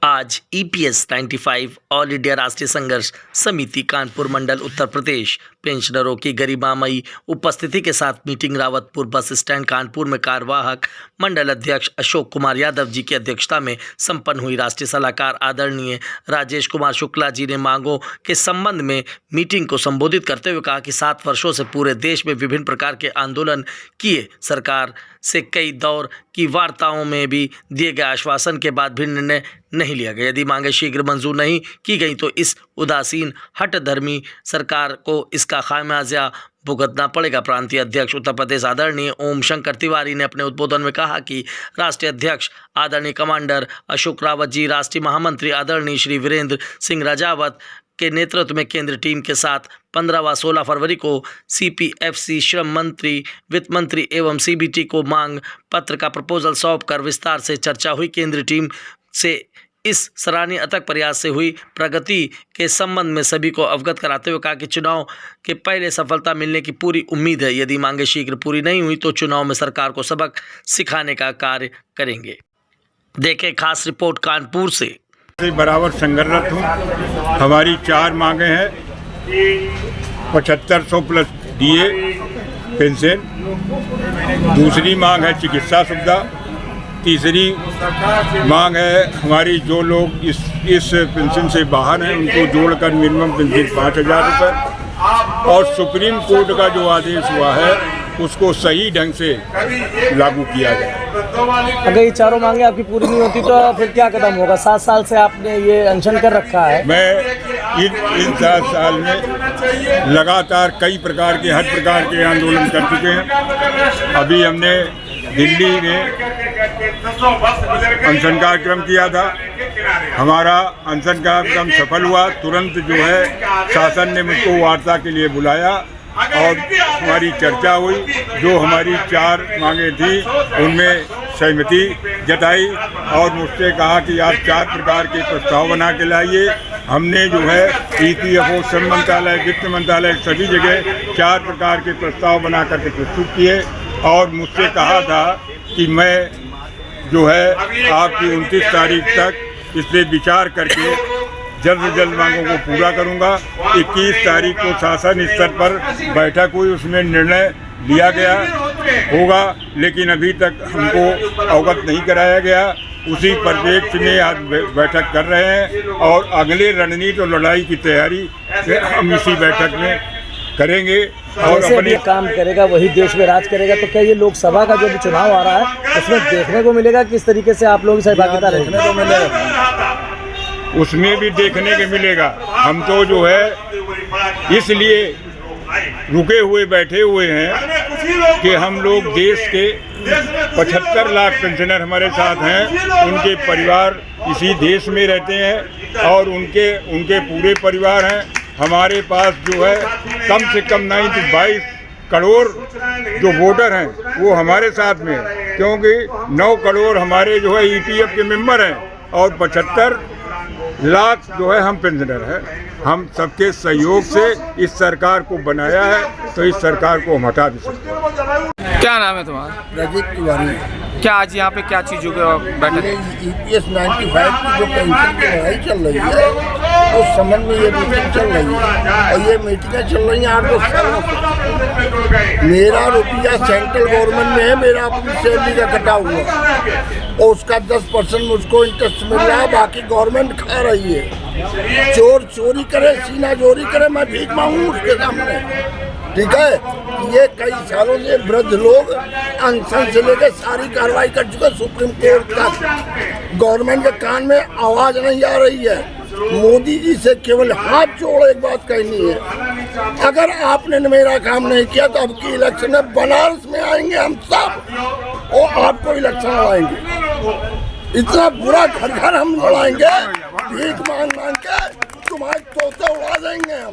आज EPS 95 all India राष्ट्रीय संघर्ष समिति कानपुर मंडल उत्तर प्रदेश पेंशनरों की गरिमामयी उपस्थिति के साथ meeting Rawatpur bus stand Kanpur में कार्यवाहक मंडल अध्यक्ष अशोक कुमार यादव जी की अध्यक्षता में संपन्न हुई। राष्ट्रीय सलाहकार आदरणीय राजेश कुमार शुक्ला जी ने मांगों के संबंध में मीटिंग को संबोधित करते हुए कहा कि 7 वर्षों से पूरे देश में विभिन्न प्रकार के आंदोलन किए, सरकार से कई दौर की वार्ताओं में भी दिए गए आश्वासन के बाद भी निर्णय नहीं लिया गया। यदि मांगे शीघ्र मंजूर नहीं की गई तो इस उदासीन हठधर्मी सरकार को इसका खामियाजा भुगतना पड़ेगा। प्रांतीय अध्यक्ष उत्तर प्रदेश आदरणीय ओम शंकर तिवारी ने अपने उद्बोधन में कहा कि राष्ट्रीय अध्यक्ष आदरणीय कमांडर अशोक रावत जी, राष्ट्रीय महामंत्री आदरणीय श्री वीरेंद्र सिंह राजावत के नेतृत्व में केंद्रीय टीम के साथ 15 व 16 फरवरी को सीपीएफसी, श्रम मंत्री, वित्त मंत्री एवं सीबीटी को मांग पत्र का प्रपोजल सौंपकर विस्तार से चर्चा हुई। केंद्रीय टीम से इस सराहनीय अथक प्रयास से हुई प्रगति के संबंध में सभी को अवगत कराते हुए कहा कि चुनाव के पहले सफलता मिलने की पूरी उम्मीद है। यदि मांगे शीघ्र पूरी नहीं हुई तो चुनाव में सरकार को सबक सिखाने का कार्य करेंगे। देखें खास रिपोर्ट कानपुर से। बराबर संघर्षरत हूँ। हमारी 4 मांगे हैं। 7500 प्लस डीए पेंशन, दूसरी मांग है चिकित्सा सुविधा, तीसरी मांग है हमारी जो लोग इस पेंशन से बाहर हैं उनको जोड़कर मिनिमम पेंशन 5000 रुपये, और सुप्रीम कोर्ट का जो आदेश हुआ है उसको सही ढंग से लागू किया जाए। अगर ये चारों मांगे आपकी पूरी नहीं होती तो फिर क्या कदम होगा? 7 साल से आपने ये अनशन कर रखा है। मैं इन 7 साल में लगातार कई प्रकार के हर प्रकार के आंदोलन कर चुके हैं। अभी हमने दिल्ली में अनशन कार्यक्रम किया था। हमारा अनशन कार्यक्रम सफल हुआ। तुरंत जो है शासन ने मुझको वार्ता के लिए बुलाया और हमारी चर्चा हुई। जो हमारी 4 मांगे थी उनमें सहमति जताई और मुझसे कहा कि आप 4 प्रकार के प्रस्ताव बना के लाइए। हमने जो है ईपीएफओ, श्रम मंत्रालय, वित्त मंत्रालय सभी जगह 4 प्रकार के प्रस्ताव बना करके प्रस्तुत किए और मुझसे कहा था कि मैं जो है आपकी 29 तारीख तक इस पर विचार करके जल्द से जल्द मांगों को पूरा करूंगा। 21 तारीख को शासन स्तर पर बैठक हुई, उसमें निर्णय लिया गया होगा, लेकिन अभी तक हमको अवगत नहीं कराया गया। उसी परिप्रेक्ष्य में आज बैठक कर रहे हैं और अगले रणनीति और लड़ाई की तैयारी हम इसी बैठक में करेंगे। और अपने काम करेगा वही देश में राज करेगा। तो क्या ये लोकसभा का जो भी चुनाव आ रहा है उसमें देखने को मिलेगा किस तरीके से आप लोगों की सहभागिता देखने को मिलेगा? उसमें भी देखने के मिलेगा। हम तो जो है इसलिए रुके हुए बैठे हुए हैं कि हम लोग देश के 75 लाख पेंशनर हमारे साथ हैं, उनके परिवार इसी देश में रहते हैं और उनके पूरे परिवार हैं। हमारे पास जो है कम से कम 22 करोड़ जो वोटर हैं वो हमारे साथ में हैं, क्योंकि 9 करोड़ हमारे जो है ईपीएफ के मेंबर हैं और 75 लाख जो है हम पेंशनर हैं। हम सबके सहयोग से इस सरकार को बनाया है, तो इस सरकार को हम हटा भी सकते हैं। क्या नाम है तुम्हारा? राजेश तिवारी। क्या आज यहाँ पे क्या चीज़ों के बैठक? ईपीएस 95 की जो पेंशन की लड़ाई चल रही है उस संबंध में ये मीटिंग चल रही है और ये मीटिंगें चल रही हैं 8-10 सालों से। मेरा रुपया सेंट्रल गवर्नमेंट में है, मेरा अपनी सैलरी का कटा हुआ और उसका 10% मुझको इंटरेस्ट मिल रहा है, बाकी गवर्नमेंट खा रही है। चोर चोरी करे, सीना चोरी करे, मैं भीख मांगू उसके सामने, ठीक है? ये कई सालों से वृद्ध लोग अनशन से लेकर सारी कार्रवाई कर चुके सुप्रीम कोर्ट तक। गवर्नमेंट के कान में आवाज नहीं आ रही है। मोदी जी से केवल हाथ जोड़ एक बात कहनी है, अगर आपने मेरा काम नहीं किया तो अब की इलेक्शन में बनारस में आएंगे हम सब और आपको इलेक्शन लड़ाएंगे। इतना बुरा घर घर हम लड़ाएंगे, भीख मांग मांग के तुम्हारे तोते उड़ा देंगे हम।